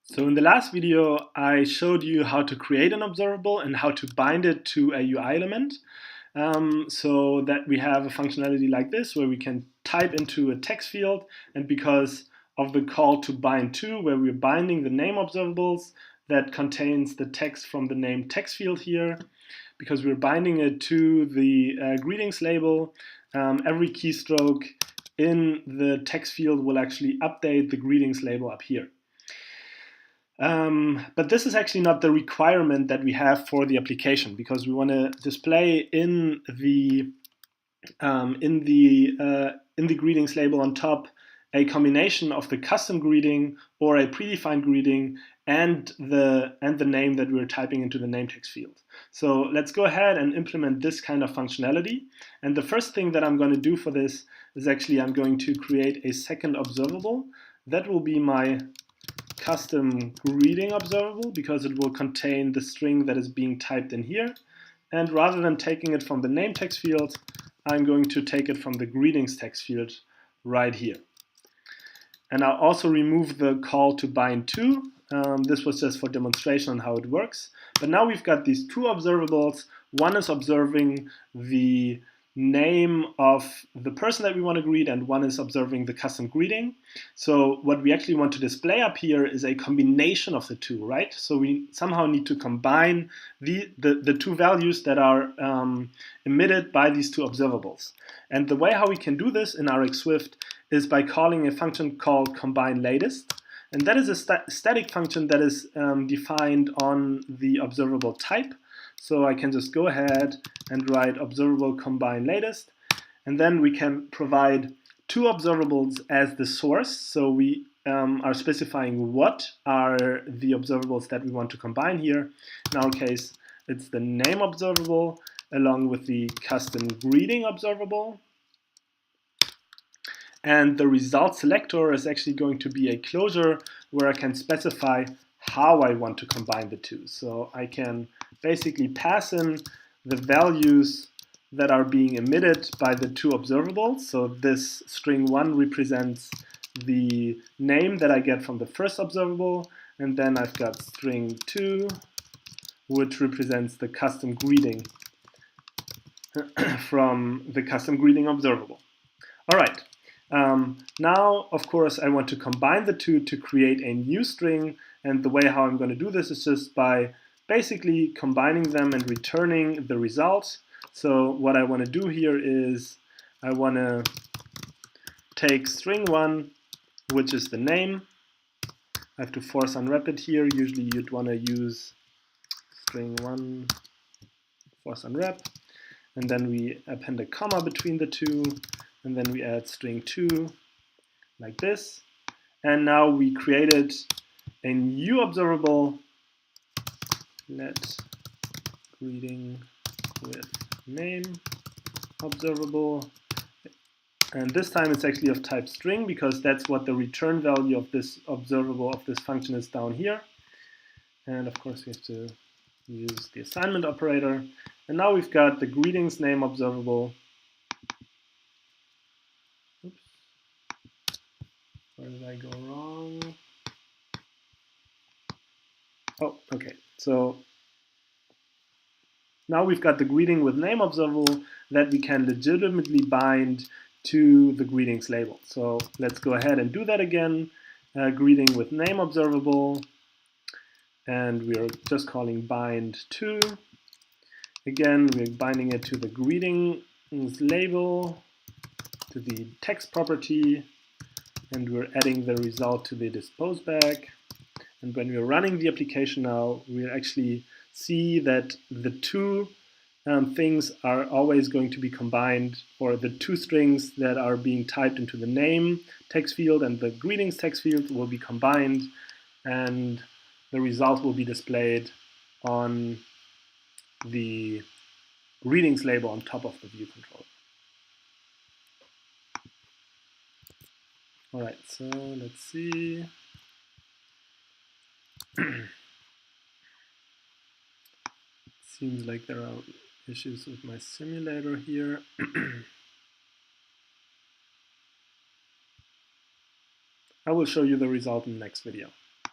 So in the last video, I showed you how to create an observable and how to bind it to a UI element. So that we have a functionality like this where we can type into a text field, and because of the call to bind to, where we're binding the name observables that contains the text from the name text field here, because we're binding it to the greetings label, every keystroke in the text field will actually update the greetings label up here. But this is actually not the requirement that we have for the application, because we want to display in the greetings label on top a combination of the custom greeting or a predefined greeting and the name that we're typing into the name text field. So let's go ahead and implement this kind of functionality. And the first thing that I'm going to do for this is actually I'm going to create a second observable. That will be my custom greeting observable, because it will contain the string that is being typed in here. And rather than taking it from the name text field, I'm going to take it from the greetings text field right here. And I'll also remove the call to bind to. This was just for demonstration on how it works. But now we've got these two observables. One is observing the name of the person that we want to greet, and one is observing the custom greeting. So what we actually want to display up here is a combination of the two, right? So we somehow need to combine the two values that are emitted by these two observables. And the way how we can do this in RxSwift is by calling a function called combine_latest. And that is a static function that is defined on the observable type. So I can just go ahead and write observable combine_latest, and then we can provide two observables as the source. So we are specifying what are the observables that we want to combine here. In our case, it's the name observable along with the custom greeting observable. And the result selector is actually going to be a closure where I can specify how I want to combine the two. So I can basically pass in the values that are being emitted by the two observables. So this string 1 represents the name that I get from the first observable, and then I've got string 2, which represents the custom greeting from the custom greeting observable. All right. Now, of course, I want to combine the two to create a new string, and the way how I'm going to do this is just by basically combining them and returning the results. So what I want to do here is I want to take string 1, which is the name. I have to force unwrap it here. Usually you'd want to use string 1 force unwrap, and then we append a comma between the two, and then we add string 2 like this. And now we created a new observable, let greeting with name observable. And this time it's actually of type string, because that's what the return value of this observable of this function is down here. And of course we have to use the assignment operator. And now we've got the greetings name observable. Oops. Where did I go wrong? Oh, okay. So now we've got the greeting with name observable that we can legitimately bind to the greetings label. So let's go ahead and do that again. Greeting with name observable, and we're just calling bind to. Again, we're binding it to the greetings label, to the text property, and we're adding the result to the dispose bag. And when we're running the application now, we'll actually see that the two things are always going to be combined, or the two strings that are being typed into the name text field and the greetings text field will be combined, and the result will be displayed on the greetings label on top of the view controller. All right, so let's see. Seems like there are issues with my simulator here. I will show you the result in the next video.